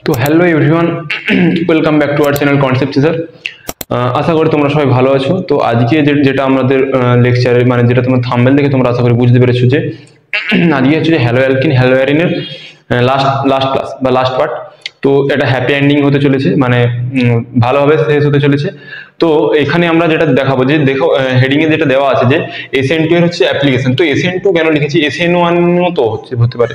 তো hello everyone, welcome back to our channel Concept Teacher. আশা করি তোমরা সবাই ভালো আছো। তো আজকে যেটা আমাদের লেকচারে মানে যেটা তোমরা থাম্বনেল দেখে তোমরা আশা করি বুঝতে পেরেছো যে আজকে হচ্ছে যে হ্যালো অ্যালকিন হ্যালো অ্যারিনের লাস্ট ক্লাস বা লাস্ট পার্ট। তো এটা হ্যাপি এন্ডিং হতে চলেছে, মানে ভালোভাবে শেষ হতে চলেছে। তো এখানে আমরা যেটা দেখাবো যে দেখো হেডিং এ যেটা দেওয়া আছে যে SN2 এর হচ্ছে অ্যাপ্লিকেশন। তো SN2 কেন লিখেছি, SN1 তো হতে পারে।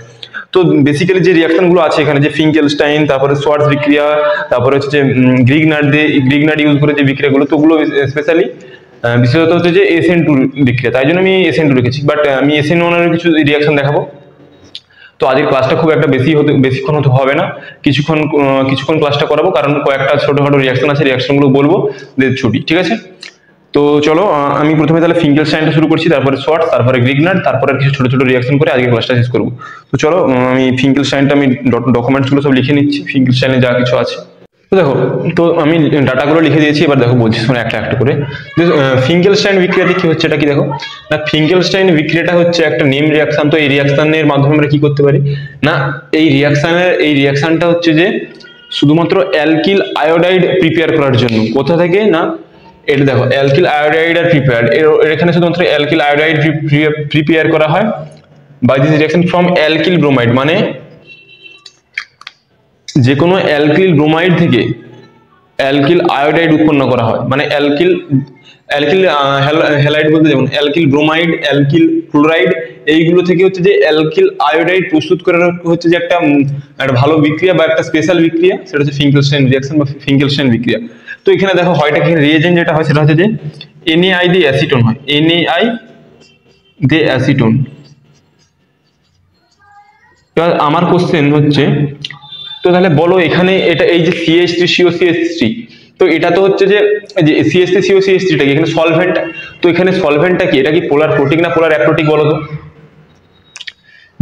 তো বেসিক্যালি যে রিঅ্যাকশন গুলো আছে এখানে, যে ফিঙ্কেলস্টাইন, তারপরে সোয়ার্টজ বিক্রিয়া, তারপরে হচ্ছে যে গ্রিগনার্ড ইউজ করে যে বিক্রিয়াগুলো, তো ওগুলো স্পেশালি বিশেষত হচ্ছে যে SN2 বিক্রিয়া, তাই জন্য আমি SN2 লিখেছি। বাট আমি SN1 এর কিছু রিঅ্যাকশন দেখাবো। তো আজকের ক্লাসটা খুব একটা বেশিক্ষণ হতে হবে না, কিছুক্ষণ ক্লাসটা করাবো, কারণ কয়েকটা ছোটখাটো রিঅ্যাকশন আছে, রিঅ্যাকশনগুলো বলবো, ছুটি, ঠিক আছে। তো চলো আমি প্রথমে তাহলে ফিঙ্কেলস্টাইনটা শুরু করছি, তারপরে সোয়ার্টজ, তারপরে গ্রিগনার্ড, তারপরে কিছু ছোট ছোট রিঅ্যাকশন করে আজকে ক্লাসটা শেষ করবো। তো চলো আমি ফিঙ্কেলস্টাইনটা আমি ডকুমেন্টসগুলো সব লিখে নিচ্ছি, ফিঙ্কেলস্টাইনে যা কিছু আছে। তো দেখো, তো আমি ডাটাগুলো লিখে দিয়েছি, এবার দেখো বলছি শোনো একটা একটা করে। ফিঙ্কেলস্টাইন বিক্রিয়াতে কি হচ্ছে এটা কি দেখো না, ফিঙ্কেলস্টাইন বিক্রিয়াটা হচ্ছে একটা নেম রিঅ্যাকশন। তো এই রিঅ্যাকশনের মাধ্যমে আমরা কি করতে পারি না, এই রিঅ্যাকশনটা হচ্ছে যে শুধুমাত্র অ্যালকিল আয়োডাইড প্রিপেয়ার করার জন্য। কোথা থেকে না, এটা দেখো অ্যালকিল আয়োডাইড আর প্রিপেয়ার্ড, এখানে শুধুমাত্র অ্যালকিল আয়োডাইড প্রিপেয়ার করা হয় by this reaction from alkyl bromide. মানে যে কোনো অ্যালকিল ব্রোমাইড থেকে অ্যালকিল আয়োডাইড উৎপন্ন করা হয়। মানে অ্যালকিল হ্যালাইড বলতে যেমন অ্যালকিল ব্রোমাইড, অ্যালকিল ক্লোরাইড, এইগুলো থেকে হচ্ছে যে অ্যালকিল আয়োডাইড প্রস্তুত করার হচ্ছে যে একটা ভালো বিক্রিয়া বা একটা স্পেশাল বিক্রিয়া, সেটা হচ্ছে ফিঙ্কেলস্টাইন রিঅ্যাকশন বা ফিঙ্কেলস্টাইন বিক্রিয়া। তো এখানে দেখো হয়টা কি রিএজেন্ট যেটা হয় সেটা হচ্ছে যে NaI দিয়ে অ্যাসিটোন হয়, NaI দিয়ে অ্যাসিটোন। এবার আমার কোশ্চেন হচ্ছে, তো তাহলে বলো এখানে এটা এই যে CH3COCH3, তো এটা তো হচ্ছে যে CH3COCH3টা কি এখানে সলভেন্ট। তো এখানে সলভেন্টটা কি, এটা কি পোলার প্রোটিক না পোলার অ্যাপ্রোটিক বলো তো?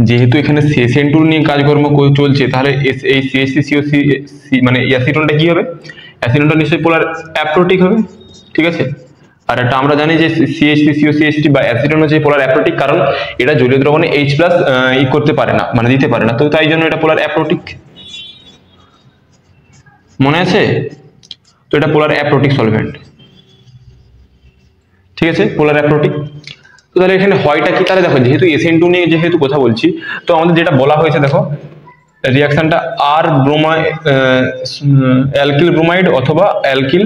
যেহেতু এখানে SN2 নিয়ে কাজকর্ম চলছে, তাহলে এই CH3COC মানে অ্যাসিটোনটা কি হবে, অ্যাসিটোনটা নিশ্চয়ই পোলার অ্যাপ্রোটিক হবে, ঠিক আছে। আর এটা আমরা জানি যে CH3COCH3 বা অ্যাসিটোন হচ্ছে পোলার অ্যাপ্রোটিক, কারণ এটা জলীয় দ্রবণে H+ করতে পারে না, মানে দিতে পারে না, তো তাই জন্য এটা পোলার অ্যাপ্রোটিক, মনে আছে? তো এটা পোলার অ্যাপ্রোটিক সলভেন্ট, ঠিক আছে, পোলার অ্যাপ্রোটিক। তো তাহলে এখানে হয়টা কি, তাহলে দেখো যেহেতু SN2 নিয়ে যেহেতু কথা বলছি, তো আমাদের যেটা বলা হয়েছে দেখো রিঅ্যাকশনটা অ্যালকিল ব্রোমাইড অথবা অ্যালকিল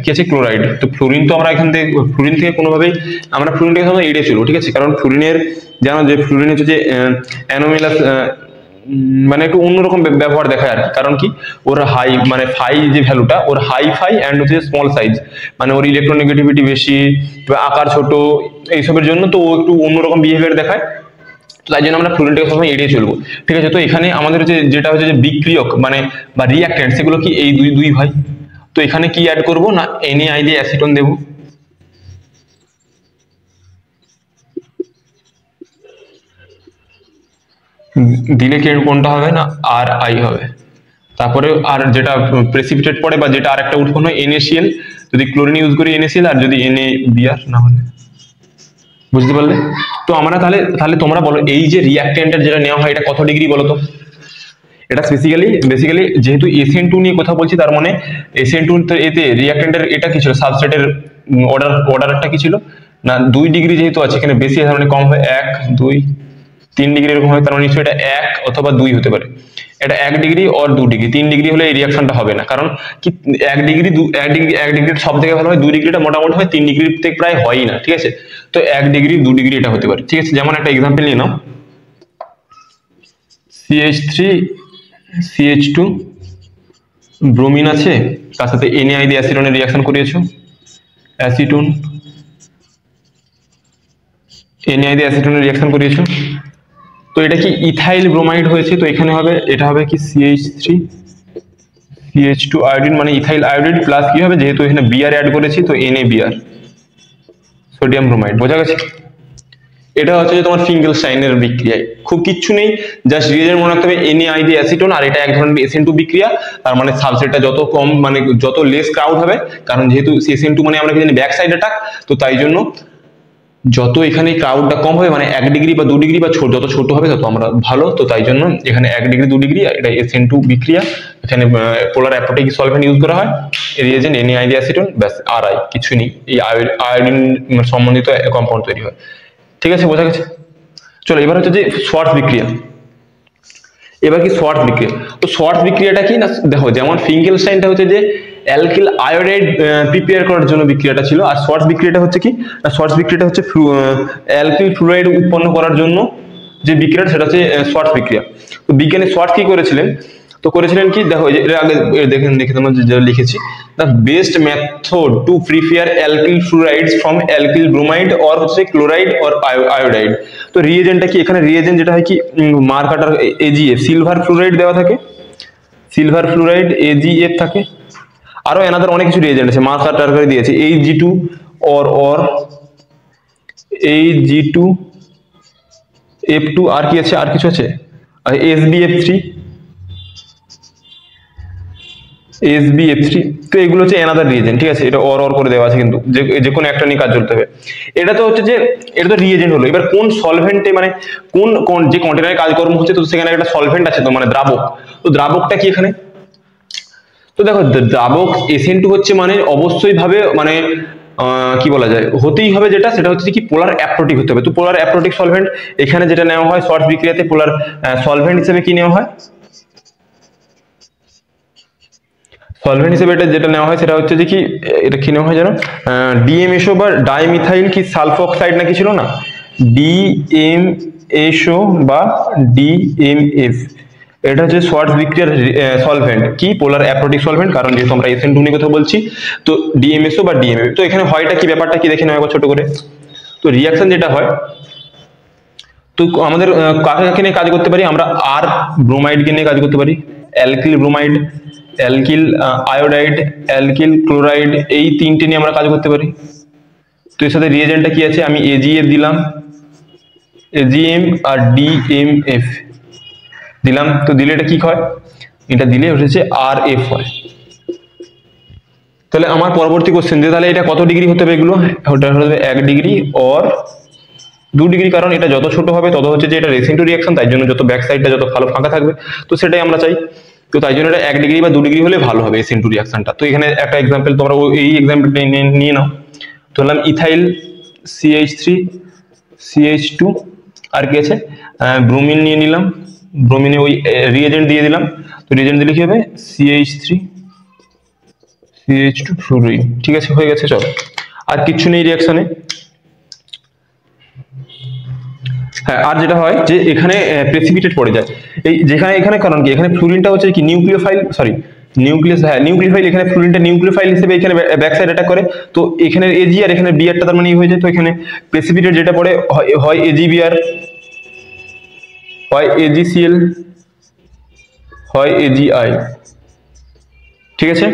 কি আছে ক্লোরাইড। তো ফ্লোরিন তো আমরা এখান থেকে ফ্লোরিন থেকে কোনোভাবেই আমরা ফ্লোরিনটাকে আমরা এড়িয়ে চলবো, ঠিক আছে, কারণ ফ্লোরিনের জানো যে ফ্লোরিন হচ্ছে যে অ্যানোমেলাস, মানে একটু অন্যরকম ব্যবহার দেখায় আর কি। কারণ কি, ওর হাই মানে ফাই যে ভ্যালুটা, ওর হাই ফাই অ্যান্ড হচ্ছে স্মল সাইজ, মানে ওর ইলেকট্রোনেগেটিভিটি বেশি, আকার ছোট, এইসবের জন্য তো ও একটু অন্যরকম বিহেভিয়ার দেখায়। তাই জন্য আমরা ফ্লোরিনটাকে সবসময় এড়িয়ে চলবো, ঠিক আছে। তো এখানে আমাদের হচ্ছে যেটা হচ্ছে যে বিক্রিয়ক মানে বা রিঅ্যাক্ট্যান্ট, সেগুলো কি এই দুই ভাই। তো এখানে কি অ্যাড করবো না, NaI দিয়ে অ্যাসিটোন দেবো, দিলে কি কোনটা হবে না RI হবে। তারপরে আর যেটা প্রেসিপিটেট পড়ে বা যেটা আরেকটা উৎপন্ন হয় NaCl, যদি ক্লোরিন ইউজ করি NaCl, আর যদি NaBr না হলে, বুঝতে পারলে? তো আমরা তাহলে তোমরা বলো এই যে রিঅ্যাক্ট্যান্টের যেটা নেওয়া হয় এটা কত ডিগ্রি বলো তো? এটা বেসিক্যালি যেহেতু SN2 নিয়ে কথা বলছি, তার মানে SN2 এতে রিঅ্যাক্ট্যান্টের এটা কি ছিল, সাবস্ট্রেটের অর্ডারটা কি ছিল না 2 ডিগ্রি যেহেতু আছে, এখানে বেশি আছে মানে কম হয় 1 2 3 ডিগ্রি এরকম হয়, তার মানে নিশ্চয়ই এটা 1 অথবা 2 হতে পারে। এটা 1 ডিগ্রি আর 2 ডিগ্রি, 3 ডিগ্রি হলে এই রিঅ্যাকশনটা হবে না, কারণ কি 1 ডিগ্রি সব থেকে ভালো হয়, 2 ডিগ্রিটা মোটামুটি হয়, 3 ডিগ্রির থেকে প্রায় হয়ই না, ঠিক আছে। তো 1 ডিগ্রি 2 ডিগ্রি এটা হতে পারে, ঠিক আছে। যেমন একটা এক্সাম্পল নিয়ে নাও, CH3CH2 ব্রোমিন আছে, তার সাথে NaI দিয়ে অ্যাসিটোনের রিঅ্যাকশন করিয়েছো, অ্যাসিটোন NaI দিয়ে অ্যাসিটোনের রিঅ্যাকশন করিয়েছো, তো এটা কি ইথাইল ব্রোমাইড হয়েছে। তো এখানে হবে, এটা হবে কি CH3CH2 আয়োডিন, মানে ইথাইল আয়োডিন প্লাস কি হবে, যেহেতু এখানে Br অ্যাড করেছি তো NaBr, সোডিয়াম ব্রোমাইড। বোঝা গেছে? এটা হচ্ছে যে তোমার ফিঙ্কেলস্টাইনের বিক্রিয়ায় খুব কিচ্ছু নেই, জাস্ট রিয়েজেন্ট মনে রাখতে হবে NaI দিয়ে অ্যাসিটোন, আর এটা এক ধরনের SN2 বিক্রিয়া। তার মানে সাবস্ট্রেটটা যত কম মানে যত লেস ক্রাউড হবে, কারণ যেহেতু SN2 মানে আমরা কি জানি ব্যাক সাইড অ্যাটাক, তো তাই জন্য যত এখানে ক্রাউডটা কম হবে মানে 1 ডিগ্রি বা 2 ডিগ্রি বা যত ছোট হবে তত আমরা ভালো। তো তাই জন্য এখানে 1 ডিগ্রি 2 ডিগ্রি এটা SN2 বিক্রিয়া, এখানে পোলার অ্যাপ্রোটিক সলভেন্ট ইউজ করা হয়, রিয়েজেন্ট NaID অ্যাসিটন, ব্যাস আর আই কিছু নেই, এই আয়োডিন সম্বন্ধিত কম্পাউন্ড তৈরি হয়। ঠিক আছে, বোঝা গেছে? চলো এবার হচ্ছে যে সোয়ার্টজ বিক্রিয়া। এবার কি সোয়ার্টজ বিক্রিয়া? তো সোয়ার্টজ বিক্রিয়াটা কি না, দেখো যেমন ফিঙ্কেলস্টাইনটা হচ্ছে যে অ্যালকিল আয়োডাইড প্রিপেয়ার করার জন্য বিক্রিয়াটা ছিল, আর সোয়ার্টজ বিক্রিয়াটা হচ্ছে কি না, সোয়ার্টজ বিক্রিয়াটা হচ্ছে অ্যালকিল ফ্লুরাইড উৎপন্ন করার জন্য যে বিক্রিয়াটা সেটা হচ্ছে সোয়ার্টজ বিক্রিয়া। তো বিজ্ঞানী সোয়ার্টজ কি করেছিলেন, তো করেছিলেন কি দেখো এর আগে দেখে তোমরা যে লিখেছি, the best method to prepare alkyl fluorides from alkyl bromide or হচ্ছে ক্লোরাইড অর আয়োডাইড। তো রিয়েজেন্টটা কি, এখানে রিয়েজেন্ট যেটা হয় কি মার্কাটার AgF সিলভার ফ্লুরাইড দেওয়া থাকে, সিলভার ফ্লুরাইড AgF থাকে, আরো এনাদের অনেক কিছু রিয়েজেন্ট আছে, মার্কাটার করে দিয়েছে Ag2 অর Ag2 F2, আর কি আছে, আর কিছু আছে SbF3, তো এগুলো হচ্ছে এনাদার রিয়েজেন্ট। ঠিক আছে, এটা অর করে দেওয়া আছে, কিন্তু যে কোনো একটা নিয়ে কাজ চলতে হবে। এটা তো হচ্ছে যে এটা তো রিয়েজেন্ট হলো। এবার কোন সলভেন্টে মানে কোন যে কন্টেনারে কাজকর্ম হচ্ছে, তো সেখানে একটা সলভেন্ট আছে, তো মানে দ্রাবক। তো দ্রাবকটা কি এখানে, তো দেখো দ্রাবক SN2 হচ্ছে মানে অবশ্যই ভাবে মানে কি বলা যায়, হতেই হবে যেটা, সেটা হচ্ছে কি পোলার অ্যাপ্রোটিক হতে হবে। তো পোলার অ্যাপ্রোটিক সলভেন্ট এখানে যেটা নেওয়া হয় সোয়ার্টজ বিক্রিয়াতে পোলার সলভেন্ট হিসেবে কি নেওয়া হয়, সলভেন্ট হিসেবে এটা যেটা নেওয়া হয় সেটা হচ্ছে যে কি, এটা কি নেওয়া হয় জানো, DMSO বা ডাইমিথাইল কি সালফোক্সাইড নাকি ছিল না, DMSO বা DMF, এটা হচ্ছে সোয়ার্টজ বিক্রিয়ার সলভেন্ট কি পোলার অ্যাপ্রোটিক সলভেন্ট, কারণ যেহেতু আমরা SN2 নিয়ে কথা বলছি, তো DMSO বা DMF। তো এখানে হয়টা কি, ব্যাপারটা কি দেখে নেওয়া একবার ছোট করে। তো রিয়াকশন যেটা হয়, তো আমাদের কাকে কাকে নিয়ে কাজ করতে পারি আমরা, আর ব্রোমাইডকে নিয়ে কাজ করতে পারি, alkyl bromide, alkyl iodide, alkyl chloride, এই তিনটে নিয়ে আমরা কাজ করতে পারি। তো এর সাথে রিয়েজেন্টটা কি আছে, আমি AgF দিলাম, AgM আর DMF দিলাম। তো দিলে এটা কি হয়, এটা দিলে হচ্ছে RF হয়। তাহলে আমার পরবর্তী কোশ্চেন যে তাহলে এটা কত ডিগ্রি হতে হবে, এগুলো ওটা হবে 1 ডিগ্রি অর 2 ডিগ্রি, কারণ এটা যত ছোট হবে তত হচ্ছে যে এটা রেসিন্টু রিয়াকশন, তাই জন্য যত ব্যাক সাইডটা যত ভালো ফাঁকা থাকবে, তো সেটাই আমরা চাই। তো তাই জন্য এটা 1 ডিগ্রি বা 2 ডিগ্রি হলে ভালো হবে রেসিন্টু রিয়াকশনটা। তো এখানে একটা এক্সাম্পল তোমরা এই এক্সাম্পলটা নিয়ে নাও, ধরলাম ইথাইল CH3 CH2, আর কি আছে ব্রোমিন নিয়ে নিলাম, ব্রোমিনে ওই রিয়েজেন্ট দিয়ে দিলাম। তো রিয়েজেন্ট দিলে কি হবে CH3 CH2 ফ্লুরিন। ঠিক আছে, হয়ে গেছে। চলো আর কিচ্ছু নেই রিয়াকশনে। হ্যাঁ, আর যেটা হয় যে এখানে প্রেসিপিটেট পড়ে যায়, এই যেখানে এখানে, কারণ কি এখানে ফ্লুরিনটা হচ্ছে কি নিউক্লিওফাইল, সরি নিউক্লিয়াস, হ্যাঁ নিউক্লিওফাইল, এখানে ফ্লুরিনটা নিউক্লিওফাইল হিসেবে এখানে ব্যাক সাইড অ্যাটাক করে। তো এখানে Ag আর এখানে Br টা তার মানে হয়ে যায়। তো এখানে প্রেসিপিটেট যেটা পড়ে হয় AgBr, হয় AgCl, হয় AgI। ঠিক আছে,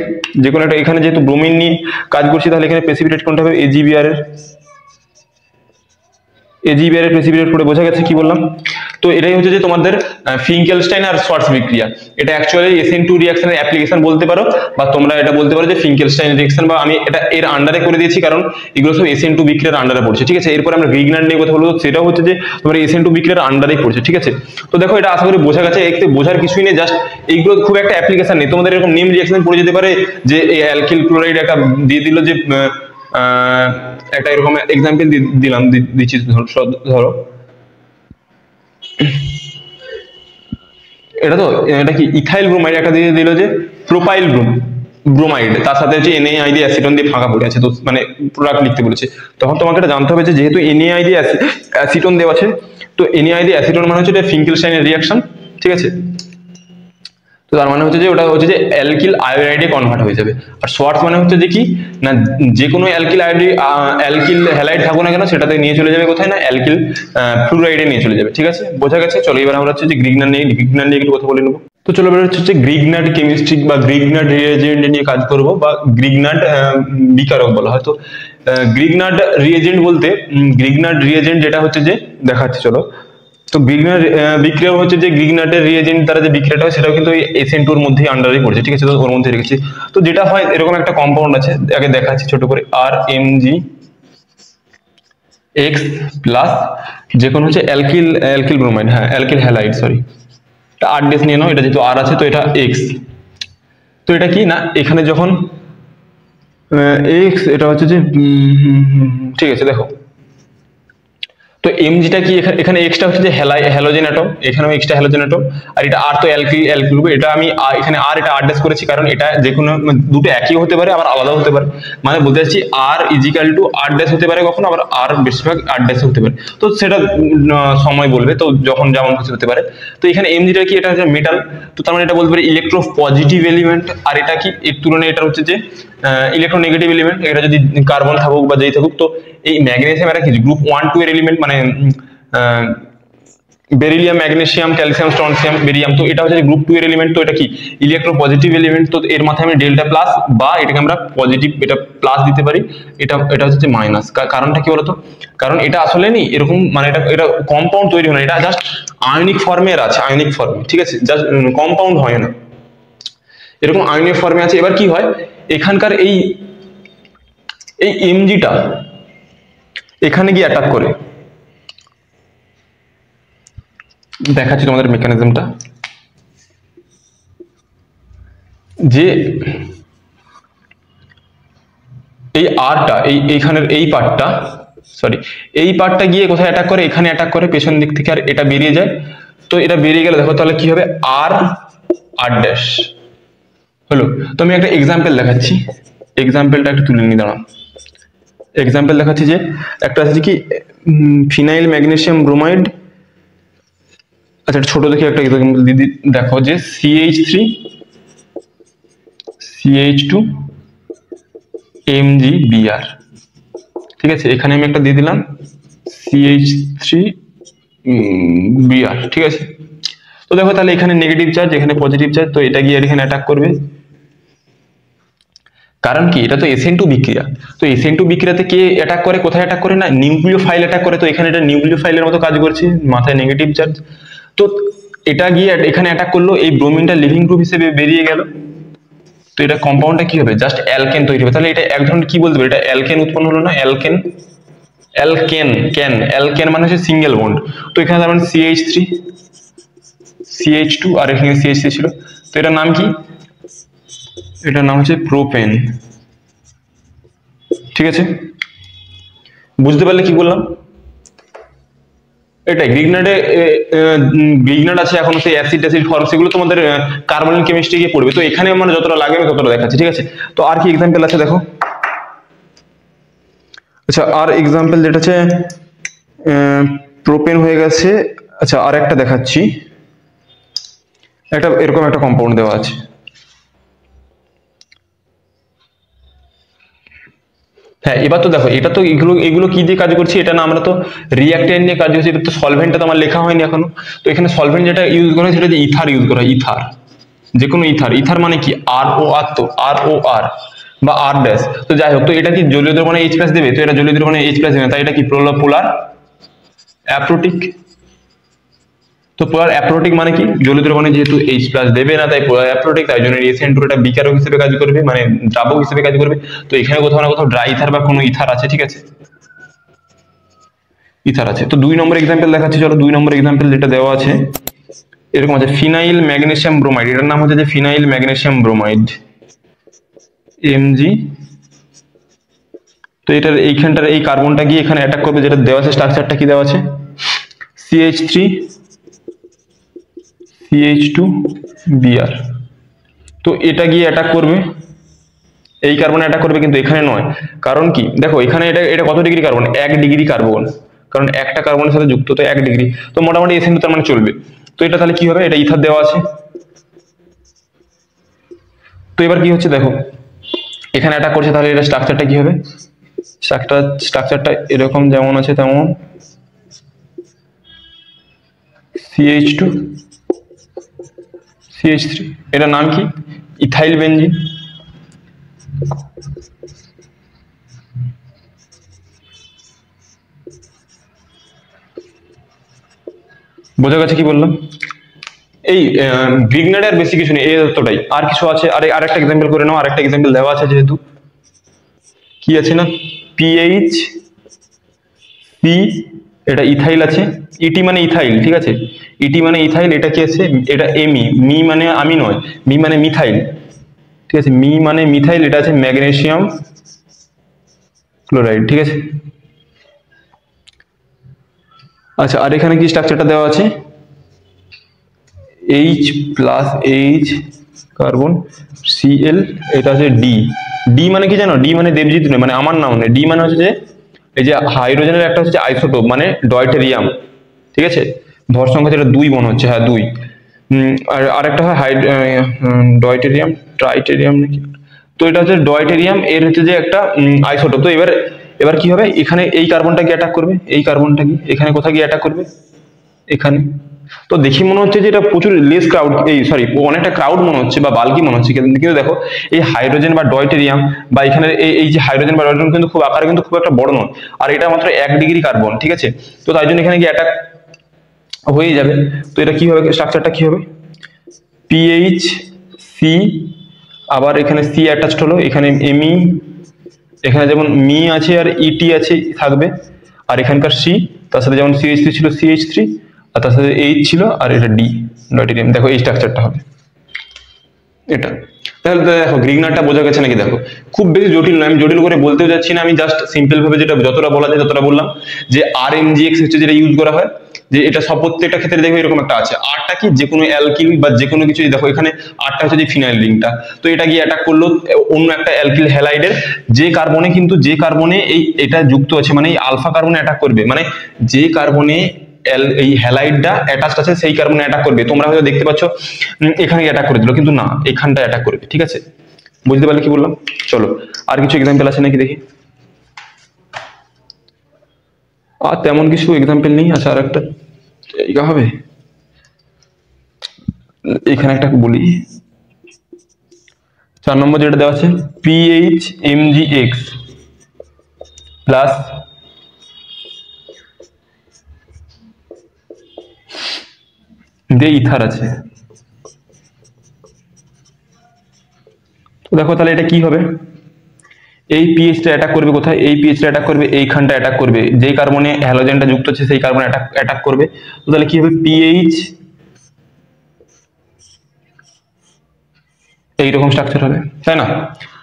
যে কোনো একটা, এখানে যেহেতু ব্রোমিন নিয়ে কাজ করছি তাহলে এখানে প্রেসিপিটেট কোনটা হবে AgBr এর, AgBr এর প্রেসিপিটেট করে, বোঝা গেছে কি বললাম। তো এটাই হচ্ছে যে তোমাদের ফিঙ্কেলস্টাইন আর সোয়ার্টজ বিক্রিয়া। এটা অ্যাকচুয়ালি SN2 রিঅ্যাকশনের অ্যাপ্লিকেশন বলতে পারো, বা তোমরা এটা বলতে পারো যে ফিঙ্কেলস্টাইন রিঅ্যাকশন, বা আমি এটা এর আন্ডারে করে দিয়েছি কারণ এগুলো সব SN2 বিক্রিয়ার আন্ডারে পড়ছে। ঠিক আছে, এরপর আমরা গ্রিগনার নিয়ে কথা বলবো, সেটাও হচ্ছে যে তোমার SN2 বিক্রিয়ার আন্ডারেই পড়ছে। ঠিক আছে, তো দেখো এটা আশা করি বোঝা গেছে। একটু বোঝার কিছুই নেই, জাস্ট এইগুলো খুব একটা অ্যাপ্লিকেশন নেই। তোমাদের এরকম নেম রিঅ্যাকশন পড়ে যেতে পারে যে এই অ্যালকিল ক্লোরাইড একটা দিয়ে দিল, যে একটা এরকম এক্সাম্পল দিচ্ছি, ধরো এটা তো এটা কি ইথাইল ব্রোমাইড একটা দিয়ে দিল যে প্রোপাইল ব্রোমাইড, তার সাথে হচ্ছে NaID অ্যাসিটন দিয়ে ফাঁকা পড়ে আছে, তো মানে প্রোডাক্ট লিখতে বলেছে। তখন তোমাকে এটা জানতে হবে যে যেহেতু NaID অ্যাসিটন দেওয়া আছে, তো NaID অ্যাসিটন মানে হচ্ছে এটা ফিঙ্কেলস্টাইনের রিঅ্যাকশন। ঠিক আছে, তো তার মানে হচ্ছে যে ওটা হচ্ছে যে অ্যালকিল আয়োডাইডে কনভার্ট হয়ে যাবে। আর সোয়ার্টজ মানে হচ্ছে যে কি না, যে কোনো অ্যালকিল হ্যালাইড থাকুক না কেন সেটাতে নিয়ে চলে যাবে কোথায় না, অ্যালকিল ফ্লুরাইডে নিয়ে চলে যাবে। ঠিক আছে, বোঝা গেছে। চলো এবার আমরা হচ্ছে যে গ্রিগনার নিয়ে একটু কথা বলে নেবো। তো চলো এবার হচ্ছে গ্রিগনাট কেমিস্ট্রি বা গ্রিগনাট রিয়েজেন্ট নিয়ে কাজ করব, বা গ্রিগনাট বিকারক বলা হয়। তো গ্রিগনাট রিয়েজেন্ট বলতে, গ্রিগনাট রিয়েজেন্ট যেটা হচ্ছে যে দেখাচ্ছি চলো। তো গ্রিগনাট বিক্রিয়া হচ্ছে যে গ্রিগনাটের রিয়েজেন্ট দ্বারা যে বিক্রিয়াটা হয় সেটাও কিন্তু SN2 এর মধ্যেই আন্ডারে পড়ছে। ঠিক আছে, তো ওর মধ্যে রেখেছি। তো যেটা হয় এরকম একটা কম্পাউন্ড আছে, আগে দেখাচ্ছি ছোট করে, RMG এক্স প্লাস যে কোনো হচ্ছে অ্যালকিল ব্রোমাইড, হ্যাঁ অ্যালকিল হ্যালাইড, সরি এটা আর ডেস নিয়ে নাও, এটা যেহেতু আর আছে তো এটা এক্স। তো এটা কি না, এখানে যখন এক্স এটা হচ্ছে যে ঠিক আছে দেখো, তো এমজিটা কি এখানে এক্সটা হচ্ছে যে হ্যালোজেন অ্যাটম, এখানেও এক্সটা হ্যালোজেন অ্যাটম, আর এটা আর তো অ্যালকিল গ্রুপ, এটা আমি এখানে আর এটা আরডেস করেছি কারণ এটা যে কোনো দুটো একই হতে পারে আবার আলাদা হতে পারে, মানে বলতে চাচ্ছি আর ইজিক্যাল টু আরডেস হতে পারে কখনো, আবার আর বেশিরভাগ আরডেস হতে পারে, তো সেটা সময় বলবে, তো যখন যেমন কিছু হতে পারে। তো এখানে এমজিটা কি, এটা হচ্ছে মেটাল, তো তার মানে এটা বলতে পারে ইলেকট্রো পজিটিভ এলিমেন্ট, আর এটা কি এর তুলনায় এটা হচ্ছে যে ইলেকট্রোনেগেটিভ এলিমেন্ট, এটা যদি কার্বন থাকুক বা যেই থাকুক। তো এই ম্যাগনেসিয়াম এটা কি গ্রুপ 1-2 এর এলিমেন্ট, মানে beryllium, magnesium, calcium, strontium, barium, তো এটা হচ্ছে গ্রুপ 2 এর এলিমেন্ট, তো এটা কি ইলেকট্রো পজিটিভ এলিমেন্ট, তো এর মাথায় আমি ডেল্টা প্লাস বা এটাকে আমরা পজিটিভ এটা প্লাস দিতে পারি, এটা হচ্ছে মাইনাস। কারণটা কি বলতো, কারণ এটা আসলে নি এরকম মানে এটা কম্পাউন্ড তৈরি হয় না, এটা জাস্ট আয়নিক ফর্মে আছে, আয়নিক ফর্মে, ঠিক আছে, জাস্ট কম্পাউন্ড হয় না, এরকম আয়নিক ফর্মে আছে। এবার কি হয়, এখানকার এই এমজিটা এখানে গিয়ে অ্যাটাক করে, দেখাচ্ছি তোমাদের মেকানিজমটা, যে এই আরটা এইখানের এই পার্টটা, সরি এই পার্টটা গিয়ে কোথায় অ্যাটাক করে, এখানে অ্যাটাক করে পেছন দিক থেকে, আর এটা বেরিয়ে যায়। তো এটা বেরিয়ে গেলে দেখো তাহলে কি হবে, আর আর ড্যাশ হলো। তো আমি একটা এক্সাম্পল দেখাচ্ছি, এক্সাম্পলটা একটু তুলে নিয়ে দাঁড়ান। এক্সাম্পল দেখাচ্ছি যে একটা আছে কি ফিনাইল ম্যাগনেসিয়াম ব্রোমাইড, আচ্ছা ছোট দেখি একটা এক্সাম্পল দিদি, দেখো যে CH3 CH2 MgBr, ঠিক আছে, এখানে আমি একটা দিয়ে দিলাম CH3 Br, ঠিক আছে। তো দেখো তাহলে এখানে নেগেটিভ চার্জ, এখানে পজিটিভ চার্জ, তো এটা গিয়ে এখানে অ্যাটাক করবে, কারণ কি এটা তো SN2 বিক্রিয়া, তো SN2 বিক্রিয়াতে কে অ্যাটাক করে, কোথায় অ্যাটাক করে না নিউক্লিওফাইল অ্যাটাক করে, তো এখানে এটা নিউক্লিওফাইলের মতো কাজ করছে, মাথায় নেগেটিভ চার্জ, তো এটা গিয়ে এখানে অ্যাটাক করলো, এই ব্রোমিনটা লিভিং গ্রুপ হিসেবে বেরিয়ে গেল, তো এটা কম্পাউন্ডটা কি হবে, জাস্ট অ্যালকেন তৈরি হবে। তাহলে এটা এক ধরনের কি বলতে পারি, এটা অ্যালকেন উৎপন্ন হলো না, অ্যালকেন, অ্যালকেন মানে হচ্ছে সিঙ্গেল বন্ড, তো এখানে তার মানে CH3 CH2 আর এখানে CH3 ছিল, তো এটার নাম কি, এটার নাম হচ্ছে প্রোপেন, ঠিক আছে। বুঝতে পারলে কি বললাম, এটাই গ্রিগনাট আছে এখন, সেই অ্যাসিড ট্যাসিড ফর্ম, সেগুলো তোমাদের কার্বনিক কেমিস্ট্রি গিয়ে পড়বে, তো এখানে মানে যতটা লাগে আমি ততটা দেখাচ্ছি, ঠিক আছে। তো আর কি এক্সাম্পল আছে দেখো, আচ্ছা আর এক্সাম্পল যেটা হচ্ছে প্রোপেন হয়ে গেছে, আচ্ছা আর একটা দেখাচ্ছি, একটা এরকম একটা কম্পাউন্ড দেওয়া আছে, হ্যাঁ এবার তো দেখো এটা তো এগুলো কি দিয়ে কাজ করছে, এটা না আমরা তো রিঅ্যাক্ট্যান্ট নিয়ে কাজ করছি, এটা তো সলভেন্টটা তো আমার লেখা হয়নি এখনো, তো এখানে সলভেন্ট যেটা ইউজ করা হয় সেটা যে ইথার ইউজ করা হয়, ইথার, যে কোনো ইথার মানে কি ROR, তো ROR বা আর ড্যাশ, তো যাই হোক, তো এটা কি জলীয় দ্রবণে H+ দেবে, তো এটা জলীয় দ্রবণে H+ দেবে, তাই এটা কি পোলার অ্যাপ্রোটিক, তো পোলার অ্যাপ্রোটিক মানে কি জলীয় দ্রবণে যেহেতু H+ দেবে না, তাই পোলার অ্যাপ্রোটিক, তাই জন্য SN2 এটা বিকারক হিসেবে কাজ করবে, মানে দ্রাবক হিসেবে কাজ করবে। তো এখানে কোথাও না কোথাও ড্রাই ইথার বা কোনো ইথার আছে, ঠিক আছে, ইথার আছে। তো 2 নম্বর এক্সাম্পল দেখাচ্ছি, চলো 2 নম্বর এক্সাম্পল যেটা দেওয়া আছে এরকম আছে, ফিনাইল ম্যাগনেসিয়াম ব্রোমাইড, এটার নাম হচ্ছে যে ফিনাইল ম্যাগনেসিয়াম ব্রোমাইড Mg, তো এটার এইখানটার এই কার্বনটা গিয়ে এখানে অ্যাটাক করবে, যেটা দেওয়া আছে স্ট্রাকচারটা কি দেওয়া আছে CH3 CH2 Br, তো এটা গিয়ে অ্যাটাক করবে, এই কার্বনে অ্যাটাক করবে, কিন্তু এখানে নয়, কারণ কি দেখো এখানে এটা কত ডিগ্রি কার্বন, 1 ডিগ্রি কার্বন, কারণ একটা কার্বনের সাথে যুক্ত, তো 1 ডিগ্রি, তো মোটামুটি SN2 তার মানে চলবে। তো এটা তাহলে কি হবে, এটা ইথার দেওয়া আছে, তো এবার কি হচ্ছে দেখো এখানে অ্যাটাক করছে, তাহলে এটা স্ট্রাকচারটা কি হবে, স্ট্রাকচারটা এরকম যেমন আছে তেমন, CH2 CH3, এটার নাম কি ইথাইল বেনজিন, বোঝা গেছে কি বললাম। এই গ্রিগনাডে আর বেশি কিছু নেই, এই ততটাই, আর কিছু আছে, আরেকটা এক্সাম্পল করে নাও, আরেকটা এক্সাম্পল দেওয়া আছে, যেহেতু কি আছে না PH সি, এটা ইথাইল আছে, ইটি মানে ইথাইল, ঠিক আছে, ইটি মানে ইথাইল, এটা কি আছে, এটা এমি, মি মানে আমি নয়, মি মানে মিথাইল, ঠিক আছে, মি মানে মিথাইল, এটা আছে ম্যাগনেসিয়াম ক্লোরাইড, ঠিক আছে। আচ্ছা, আর এখানে কি স্ট্রাকচারটা দেওয়া আছে, H plus H carbon CL, এটা হচ্ছে ডি। ডি মানে কি জানো, ডি মানে দেবজিৎ নয়, মানে আমার নাম নয়, ডি মানে হচ্ছে যে এই যে হাইড্রোজেনের একটা হচ্ছে আইসোটোপ মানে ডয়টেরিয়াম, ঠিক আছে, ভর সংখ্যা যেটা 2 মনে হচ্ছে, হ্যাঁ 2। আর আরেকটা হয় ডয়টেরিয়াম, ট্রাইটেরিয়াম নাকি, তো এটা হচ্ছে ডয়টেরিয়াম, এর হচ্ছে যে একটা আইসোটোপ। তো এবার কি হবে, এখানে এই কার্বনটা গিয়ে অ্যাটাক করবে, এই কার্বনটা কি এখানে কোথায় গিয়ে অ্যাটাক করবে, এখানে। তো দেখি মনে হচ্ছে যে এটা প্রচুর লেস ক্রাউড, এই সরি অনেকটা ক্রাউড মনে হচ্ছে বা বাল্কি মনে হচ্ছে, কিন্তু দেখো এই হাইড্রোজেন বা ডয়টেরিয়াম বা এখানে এই যে হাইড্রোজেন বা ডয়টেরিয়াম কিন্তু খুব আকারে কিন্তু খুব একটা বড় নয়, আর এটা মাত্র 1 ডিগ্রি কার্বন, ঠিক আছে। তো তাই জন্য এখানে গিয়ে অ্যাটাক হয়ে যাবে। তো এটা কি হবে, স্ট্রাকচারটা কি হবে, পিএইচ সি, আবার এখানে সি অ্যাটাচড হলো, এখানে এমই, এখানে যেমন মি আছে আর ইটি আছে থাকবে, আর এখানকার সি, তার সাথে যেমন CH3 ছিল CH3, আর তার সাথে এইচ ছিল, আর এটা ডি ডয়টেরিয়াম। দেখো এই স্ট্রাকচারটা হবে এটা। তাহলে দেখো গ্রিগনারটা বোঝা গেছে নাকি, দেখো খুব বেশি জটিল নয়, আমি জটিল করে বলতেও যাচ্ছি না, আমি জাস্ট সিম্পল ভাবে যেটা যতটা বলা যায় ততটা বললাম, যে RMGX হচ্ছে যেটা ইউজ করা হয়, যে এটা সব প্রত্যেকটা ক্ষেত্রে দেখো এরকম একটা আছে, আরটা কি যে কোনো অ্যালকিল বা যে কোনো কিছু, দেখো এখানে আরটা হচ্ছে যে ফিনাইল রিংটা, তো এটা গিয়ে অ্যাটাক করলো অন্য একটা অ্যালকিল হ্যালাইডের যে কার্বনে, কিন্তু যে কার্বনে এটা যুক্ত আছে, মানে এই আলফা কার্বনে অ্যাটাক করবে, মানে যে কার্বনে এই হ্যালাইডটা অ্যাটাচড আছে সেই কার্বনে অ্যাটাক করবে। তোমরা হয়তো দেখতে পাচ্ছ এখানে অ্যাটাক করে দিল, কিন্তু না, এখানটা অ্যাটাক করবে, ঠিক আছে, বুঝতে পারলে কি বললাম। চলো আর কিছু এক্সাম্পল আছে নাকি দেখি, আর তেমন কিছু এক্সাম্পল নেই। আচ্ছা, আর একটা জায়গা হবে, এখানে একটা বলি, 4 নম্বর যেটা দেওয়া আছে PHMgX প্লাস যে ইথার আছে। তো দেখো তাহলে এটা কি হবে, এই পিএইচটা অ্যাটাক করবে কোথায়, এই পিএইচটা অ্যাটাক করবে এইখানটা অ্যাটাক করবে, যেই কার্বনে হ্যালোজেনটা যুক্ত আছে সেই কার্বনে অ্যাটাক করবে। তো তাহলে কি হবে, পিএইচ এইরকম স্ট্রাকচার হবে, তাই না।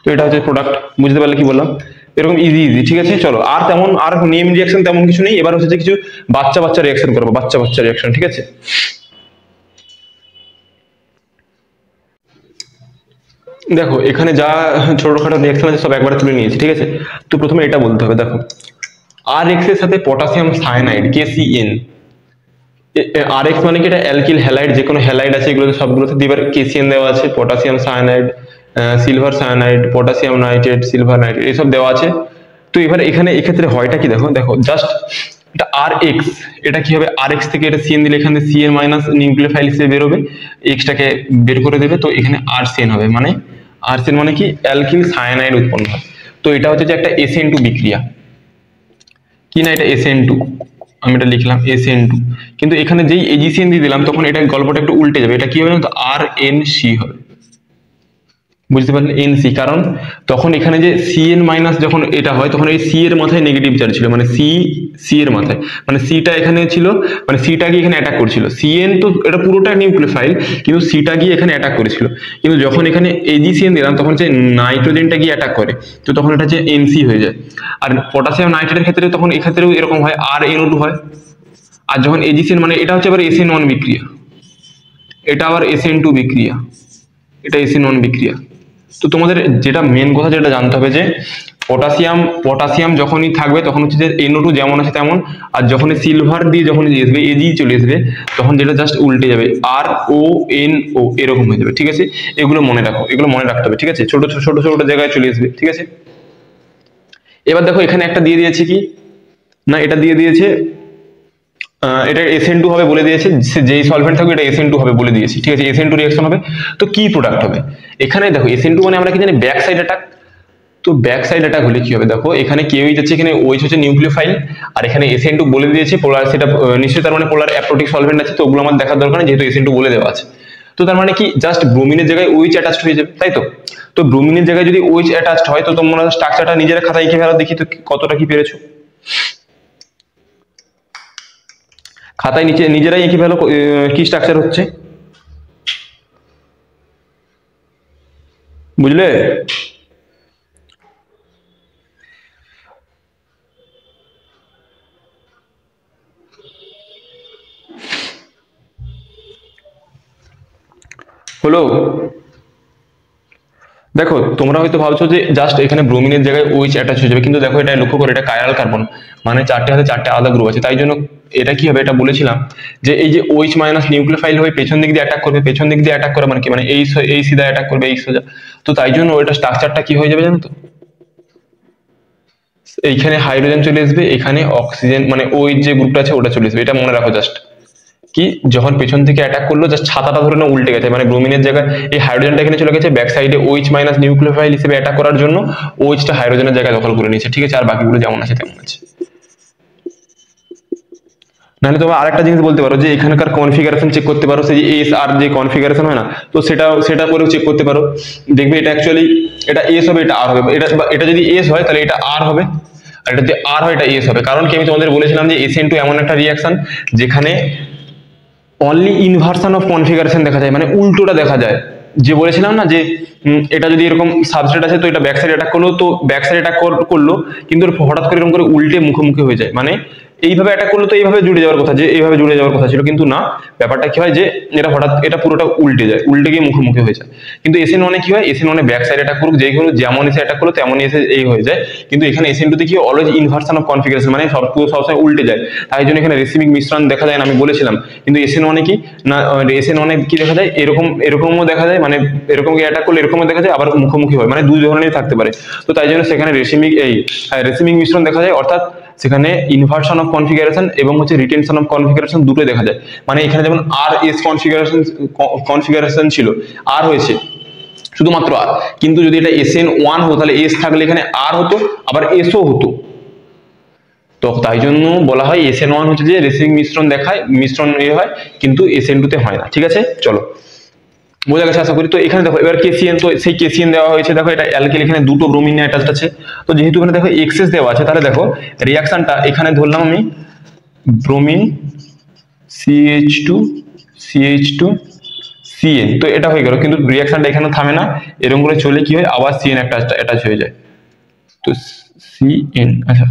তো এটা হচ্ছে প্রোডাক্ট, বুঝতে পারলে কি বললাম, এরকম ইজি, ঠিক আছে। চলো আর তেমন আর নেম রিঅ্যাকশন তেমন কিছু নেই, এবার হচ্ছে যে কিছু বাচ্চা রিঅ্যাকশন করবো, বাচ্চা রিঅ্যাকশন, ঠিক আছে। দেখো এখানে যা ছোটখাটো রিঅ্যাকশন আছে সব একবারে তুলে নিয়েছি, ঠিক আছে। তো প্রথমে এটা বলতে হবে, দেখো RX এর সাথে পটাশিয়াম সায়ানাইড KCN, RX মানে কি, এটা অ্যালকিল হ্যালাইড, যে কোনো হ্যালাইড আছে এগুলোতে সবগুলোতে এবার KCN দেওয়া আছে, potassium cyanide, silver cyanide, potassium nitrate, silver nitrate, এইসব দেওয়া আছে। তো এবার এখানে এক্ষেত্রে হয়টা কি, দেখো জাস্ট এটা RX, এটা কি হবে, RX থেকে এটা CN দিলে এখানে CN মাইনাস নিউক্লিওফাইল হিসেবে বেরোবে, এক্সটাকে বের করে দেবে, তো এখানে RCN হবে, মানে RCN মানে কি অ্যালকিল সায়ানাইড উৎপন্ন হয়। তো এটা হচ্ছে যে একটা SN2 বিক্রিয়া, কি না, এটা SN2, আমি এটা লিখলাম SN2, কিন্তু এখানে যেই AgCN দিয়ে দিলাম তখন এটা গল্পটা একটু উল্টে যাবে, এটা কি হবে না, তো RNC হবে, বুঝতে পারলে, NC, কারণ তখন এখানে যে CN মাইনাস যখন এটা হয় তখন এই C এর মাথায় নেগেটিভ চার্জ ছিল, মানে C এর মাথায়, মানে Cটা এখানে ছিল, মানে Cটা গিয়ে এখানে অ্যাটাক করছিল, CN তো এটা পুরোটা নিউক্লিওফাইল, কিন্তু Cটা গিয়ে এখানে অ্যাটাক করেছিল, কিন্তু যখন এখানে AgCN দিলাম তখন যে নাইট্রোজেনটা গিয়ে অ্যাটাক করে, তো তখন এটা যে NC হয়ে যায়। আর পটাশিয়াম নাইট্রেটের ক্ষেত্রে তখন এক্ষেত্রেও এরকম হয়, RNO2 হয়। আর যখন AgCN, মানে এটা হচ্ছে আবার SN1 বিক্রিয়া, এটা আবার SN2 বিক্রিয়া, এটা SN1 বিক্রিয়া। তো তোমাদের যেটা মেন কথা যেটা জানতে হবে, যে পটাশিয়াম যখনই থাকবে তখন হচ্ছে যে NO2 যেমন আছে তেমন, আর যখনই সিলভার দিয়ে যখন আসবে Ag চলে আসবে তখন যেটা জাস্ট উল্টে যাবে, RONO এরকম হয়ে যাবে, ঠিক আছে। এগুলো মনে রাখো, এগুলো মনে রাখতে হবে, ঠিক আছে, ছোট জায়গায় চলে আসবে, ঠিক আছে। এবার দেখো এখানে একটা দিয়ে দিয়েছে কি না, এটা দিয়ে দিয়েছে, এটা SN2 হবে বলে দিয়েছে, যেই সলভেন্ট থাকবে এটা SN2 হবে বলে দিয়েছি, ঠিক আছে, SN2 রিঅ্যাকশন হবে। তো কি প্রোডাক্ট হবে এখানে, দেখো SN2 মানে আমরা কি জানি, ব্যাক সাইড অ্যাটাক। তো ব্যাক সাইড অ্যাটাক হলে কি হবে, দেখো এখানে কেউই যাচ্ছে, এখানে OH হচ্ছে নিউক্লিওফাইল, আর এখানে SN2 বলে দিয়েছে পোলার, সেটা নিশ্চয়ই তার মানে পোলার অ্যাপ্রোটিক সলভেন্ট আছে, তো ওগুলো আমার দেখার দরকার নেই, যেহেতু SN2 বলে দেওয়া আছে। তো তার মানে কি, জাস্ট ব্রোমিনের জায়গায় OH অ্যাটাচড হয়ে যাবে, তাই তো। তো ব্রোমিনের জায়গায় যদি OH অ্যাটাচড হয়, তো তোমরা স্ট্রাকচারটা নিজেরা খাতায় লিখে ফেলো, দেখি তো কতটা কি পেরেছো। খাতায় নিচে নিজেরাই এঁকে ফেলো কি স্ট্রাকচার হচ্ছে, বুঝলে? হলো? দেখো তোমরা হয়তো ভাবছো যে জাস্ট এখানে ব্রোমিনের জায়গায় OH অ্যাটাচ হয়ে যাবে, কিন্তু দেখো এটা লক্ষ্য করো, এটা কাইরাল কার্বন, মানে চারটে হাতে চারটে আলাদা গ্রুপ আছে, তাই জন্য এটা কি হবে, এটা বলেছিলাম যে এই যে OH মাইনাস নিউক্লিওফাইল হয়ে পেছন দিক দিয়ে অ্যাটাক করবে, পেছন দিক দিয়ে অ্যাটাক করে মানে কি, মানে এই সিধা অ্যাটাক করবে এই সোজা, তো তাই জন্য ওইটা স্ট্রাকচারটা কি হয়ে যাবে জানো তো, এইখানে হাইড্রোজেন চলে আসবে, এখানে অক্সিজেন মানে ওই যে গ্রুপটা আছে ওটা চলে আসবে, এটা মনে রাখো জাস্ট। কি যখন পেছন থেকে অ্যাটাক করলো জাস্ট ছাতাটা ধরে না উল্টে গেছে, মানে ব্রোমিনের জায়গায় এই হাইড্রোজেনটা এখানে চলে গেছে, ব্যাক সাইডে OH মাইনাস নিউক্লিওফাইল হিসেবে অ্যাটাক করার জন্য OH-টা হাইড্রোজেনের জায়গায় দখল করে নিয়েছে, ঠিক আছে, আর বাকিগুলো যেমন আছে তেমন আছে। নাহলে তোমরা আরেকটা জিনিস বলতে পারো যে এখানকার কনফিগারেশন চেক করতে পারো, সেই যে এস আর যে কনফিগারেশন হয় না, তো সেটা করেও চেক করতে পারো, দেখবে এটা অ্যাকচুয়ালি এটা এস হবে, এটা আর হবে, এটা যদি এস হয় তাহলে এটা আর হবে, আর এটা যদি আর হয় এটা এস হবে। কারণ কি আমি তোমাদের বলেছিলাম যে SN2 এমন একটা রিয়াকশন যেখানে অনলি ইনভার্সন অফ কনফিগারেশন দেখা যায়, মানে উল্টোটা দেখা যায়। যে বলেছিলাম না যে এটা যদি এরকম সাবস্ট্রেট আছে তো এটা ব্যাক সাইড অ্যাটাক করলো, তো ব্যাক সাইড অ্যাটাক করলো কিন্তু হঠাৎ করে এরকম করে উল্টে মুখোমুখি হয়ে যায়, মানে এইভাবে অ্যাটাক করলো তো এইভাবে জুড়ে যাওয়ার কথা, যে এইভাবে জুড়ে যাওয়ার কথা ছিল, কিন্তু না, ব্যাপারটা কি হয় যে এটা হঠাৎ এটা পুরোটা উল্টে যায়, উল্টে গিয়ে মুখোমুখি হয়ে যায়। কিন্তু SN1 কি হয়, SN1 ব্যাক সাইড অ্যাটাক করুক, যেগুলো যেমন এসে অ্যাটাক করলো তেমনই এসে এই হয়ে যায়, কিন্তু এখানে SN2 তে কি অলওয়েজ ইনভার্সন অফ কনফিগারেশন, মানে সবসময় উল্টে যায়, তাই জন্য এখানে রেসিমিক মিশ্রণ দেখা যায় না, আমি বলেছিলাম। কিন্তু SN1 কি না, SN1 কি দেখা যায়, এরকমও দেখা যায়, মানে এরকম অ্যাটাক করলে এরকমও দেখা যায়, আবার মুখোমুখি হয়, মানে দুই ধরনের থাকতে পারে, তো তাই জন্য সেখানে রেসিমিক মিশ্রণ দেখা যায়, অর্থাৎ সেখানে ইনভার্সন অফ কনফিগারেশন এবং হচ্ছে রিটেনশন অফ কনফিগারেশন দুটো দেখা যায়। মানে এখানে যেমন আর এস কনফিগারেশন ছিল, আর হয়েছে শুধুমাত্র আর, কিন্তু যদি এটা SN1 হতো তাহলে এস থাকলে এখানে আর হতো, আবার এসও হতো, তো তাই জন্য বলা হয় SN1 হচ্ছে যে রেসিমিক মিশ্রণ দেখায়, মিশ্রণ হয়, কিন্তু SN2 তে হয় না, ঠিক আছে, চলো বোঝা গেছে আশা করি। তো এখানে দেখো এবার কেসিএন, তো সেই কেসিএন দেওয়া হয়েছে, দেখো এটা অ্যালকিল, এখানে দুটো ব্রোমিন অ্যাটাচড আছে, তো যেহেতু এখানে দেখো এক্সেস দেওয়া আছে, তাহলে দেখো রিয়াকশনটা এখানে ধরলাম আমি ব্রোমিন CH2 CN, তো এটা হয়ে গেল, কিন্তু রিয়াকশনটা এখানে থামে না, এরকম করে চলে কি হয়, আবার CN একটা অ্যাটাচ হয়ে যায়, তো CN, আচ্ছা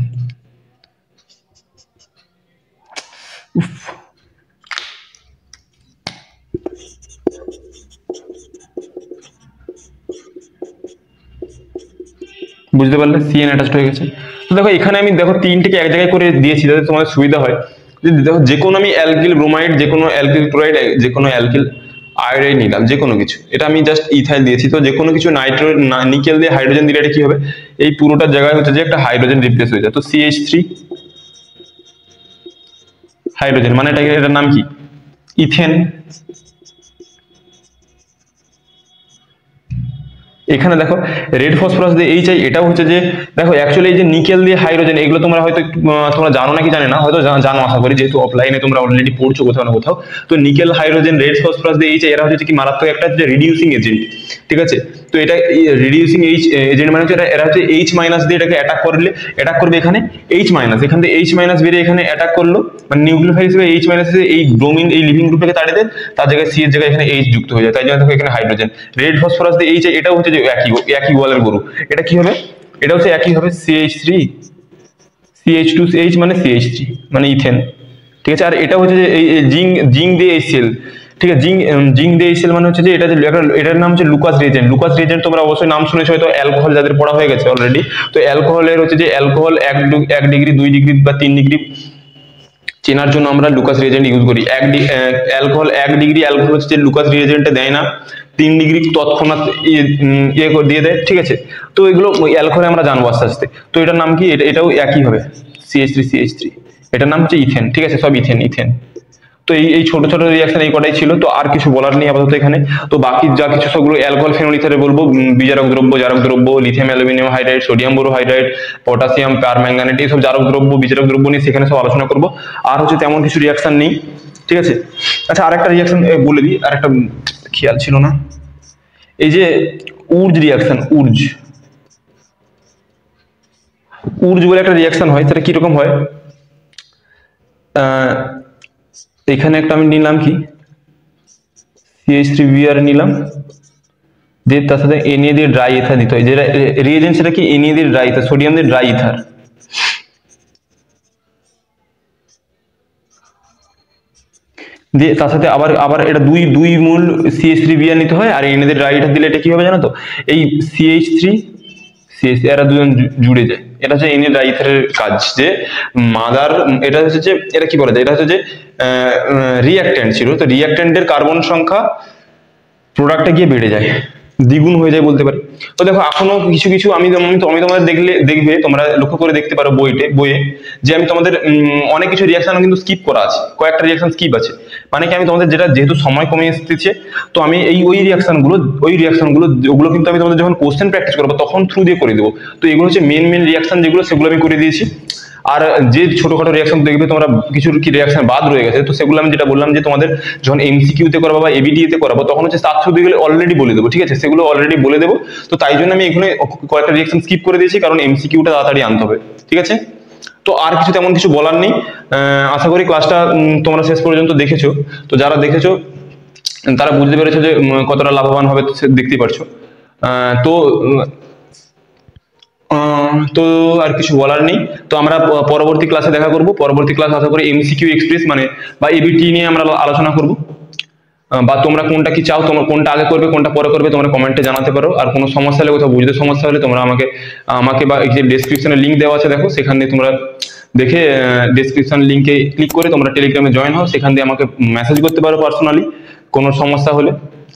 বুঝতে পারলে, CN অ্যাটাচড হয়ে গেছে। তো দেখো এখানে আমি দেখো তিনটিকে এক জায়গায় করে দিয়েছি যাতে তোমাদের সুবিধা হয়, দেখো যে কোনো আমি অ্যালকিল ব্রোমাইড, যে কোনো অ্যালকিল ক্লোরাইড, যে কোনো অ্যালকিল আয়োডাইড নিলাম, যে কোনো কিছু, এটা আমি জাস্ট ইথাইল দিয়েছি, তো যে কোনো কিছু নিকেল দিয়ে হাইড্রোজেন দিলে এটা কি হবে, এই পুরোটার জায়গায় হচ্ছে যে একটা হাইড্রোজেন রিপ্লেস হয়ে যায়, তো CH3 হাইড্রোজেন, মানে এটার নাম কি, ইথেন। এখানে দেখো রেড ফসফরাস দিয়ে চাই, এটাও হচ্ছে যে দেখো অ্যাকচুয়ালি এই যে নিকেল দিয়ে হাইড্রোজেন, এগুলো তোমরা হয়তো তোমরা জানো নাকি জানে না, হয়তো জানো আশা করি, যেহেতু অফলাইনে তোমরা অলরেডি পড়ছো কোথাও না কোথাও। তো নিকেল হাইড্রোজেন রেড ফসফরাস দিয়ে চাই, এরা হচ্ছে কি মারাত্মক একটা যে রিডিউসিং এজেন্ট, ঠিক আছে, তো এটা রিডিউসিং এজেন্ট মানে হচ্ছে এরা হচ্ছে H মাইনাস দিয়ে এটাকে অ্যাটাক করবে এখানে H মাইনাস, এখান থেকে H মাইনাস বেরিয়ে এখানে অ্যাটাক করলো, মানে নিউক্লিওফাইল হিসেবে H মাইনাস এই ব্রোমিন এই লিভিং গ্রুপটাকে তাড়িয়ে দেন, তার জায়গায় C এর জায়গায় এখানে H যুক্ত হয়ে যায়, তাই জন্য দেখো এখানে হাইড্রোজেন। রেড ফসফরাস দিয়ে এটাও হচ্ছে যে একই ওয়ালের গরু, এটা কি হবে, এটা হচ্ছে একই হবে CH2CH মানে CH3 মানে ইথেন, ঠিক আছে, আর এটা হচ্ছে যে এই জিঙ্ক দিয়ে HCl, ঠিক আছে, জিঙ্ক দিয়ে HCl মানে হচ্ছে যে এটা যে এটার নাম হচ্ছে লুকাস রিএজেন্ট, তোমরা অবশ্যই নাম শুনেছো হয়তো, অ্যালকোহল যাদের পড়া হয়ে গেছে অলরেডি, তো অ্যালকোহলের হচ্ছে যে অ্যালকোহল 1 ডিগ্রি 2 ডিগ্রি বা 3 ডিগ্রি চেনার জন্য আমরা লুকাস রিএজেন্ট ইউজ করি। অ্যালকোহল 1 ডিগ্রি অ্যালকোহল হচ্ছে লুকাস রিএজেন্টে দেয় না, 3 ডিগ্রি তৎক্ষণাৎ ইয়ে করে দিয়ে দেয়, ঠিক আছে, তো এগুলো অ্যালকোহলে আমরা জানবো আস্তে আস্তে। তো এটার নাম কি, এটাও একই হবে CH3 এটার নাম হচ্ছে ইথেন, ঠিক আছে, সব ইথেন। তো এই ছোট ছোট রিয়াকশন এই কটাই ছিল, তো আর কিছু বলার নেই আপাতত এখানে। তো বাকি যা কিছু সবগুলো অ্যালকোহল ফেনল ইথারে বলবো, বিজারক দ্রব্য, জারক দ্রব্য, lithium aluminium hydride, sodium borohydride, potassium permanganate, এইসব জারক দ্রব্য বিজারক দ্রব্য নিয়ে সেখানে সব আলোচনা করবো। আর হচ্ছে তেমন কিছু রিয়াকশন নেই, ঠিক আছে। আচ্ছা আরেকটা রিয়াকশন বলে দিই, আরেকটা খেয়াল ছিল না, এই যে উর্জ রিয়াকশন, উর্জ বলে একটা রিয়াকশন হয়, সেটা কিরকম হয়, এখানে একটা আমি নিলাম কি CH3Br নিলাম, দিয়ে তার সাথে Na দিয়ে ড্রাই ইথার দিতে হয়, যেটা রিএজেন্ট সেটা কি Na দিয়ে ড্রাই ইথার, সোডিয়াম দিয়ে ড্রাই ইথার। দিয়ে তার সাথে আবার আবার এটা দুই মূল CH3Br নিতে হয়, আর Na দিয়ে ড্রাই ইথার দিলে এটা কি হবে জানো তো, এই CH3 এরা দুজন জুড়ে যায়। এটা হচ্ছে Na ড্রাই ইথারের কাজ, যে মাদার এটা হচ্ছে যে এটা কি বলা যায়, এটা হচ্ছে যে রিঅ্যাক্ট্যান্ট ছিল, তো রিঅ্যাক্ট্যান্টের কার্বন সংখ্যা প্রোডাক্টটা গিয়ে বেড়ে যায়, দ্বিগুণ হয়ে যায় বলতে পারি। তো দেখো এখনো কিছু কিছু আমি তোমাদের দেখবে তোমরা লক্ষ্য করে দেখতে পারো বইয়ে যে আমি তোমাদের অনেক কিছু রিয়াকশন কিন্তু স্কিপ করা আছে, কয়েকটা রিয়াকশন স্কিপ আছে, মানে কি আমি তোমাদের যেহেতু সময় কমে এসেছে, তো আমি ওই রিয়াকশনগুলো ওগুলো কিন্তু আমি তোমাদের যখন কোশ্চেন প্র্যাকটিস করবো তখন থ্রু দিয়ে করে দেবো। তো এগুলো হচ্ছে মেন রিয়াকশন যেগুলো, সেগুলো আমি করে দিয়েছি। আর যে ছোটখাটো রিয়াকশন দেখবে তোমরা কিছু কি রিয়াকশন বাদ রয়ে গেছে, তো সেগুলো আমি যেটা বললাম যে তোমাদের যখন এমসিকিউতে করাবো বা এবিটিতে করাবো তখন হচ্ছে তার থ্রু দিয়ে অলরেডি বলে দেবো, ঠিক আছে, সেগুলো অলরেডি বলে দেবো। তো তাই জন্য আমি এখানে কয়েকটা রিয়াকশন স্কিপ করে দিয়েছি, কারণ এমসিকিউটা তাড়াতাড়ি আনতে হবে, ঠিক আছে। তো আর কিছু তেমন কিছু বলার নেই। আশা করি ক্লাসটা তোমরা শেষ পর্যন্ত দেখেছো, তো যারা দেখেছো তারা বুঝতে পেরেছো যে কতটা লাভবান হবে, দেখতেই পারছো। তো তো আর কিছু বলার নেই। তো আমরা পরবর্তী ক্লাসে দেখা করব। পরবর্তী ক্লাস আশা করি এমসিকিউ এক্সপ্রেস মানে বা এবিটি নিয়ে আমরা আলোচনা করব। বা তোমরা কোনটা কি চাও, তোমরা কোনটা আগে করবে কোনটা পরে করবে তোমরা কমেন্টে জানাতে পারো। আর কোনো সমস্যা হলে, কোথাও বুঝতে সমস্যা হলে তোমরা আমাকে বা এই যে ডেসক্রিপশনে লিঙ্ক দেওয়া আছে দেখো, সেখান দিয়ে তোমরা দেখে ডেসক্রিপশন লিঙ্কে ক্লিক করে তোমরা টেলিগ্রামে জয়েন হও, সেখান দিয়ে আমাকে মেসেজ করতে পারো পার্সোনালি কোনো সমস্যা হলে,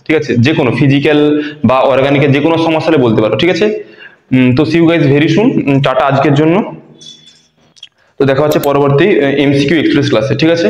ঠিক আছে, যে কোনো ফিজিক্যাল বা অর্গানিকের যে কোনো সমস্যা হলে বলতে পারো, ঠিক আছে। তো see you guys very soon, tata আজকের জন্য। তো দেখা হচ্ছে পরবর্তী এমসিকিউ এক্সপ্রেস ক্লাসে, ঠিক আছে।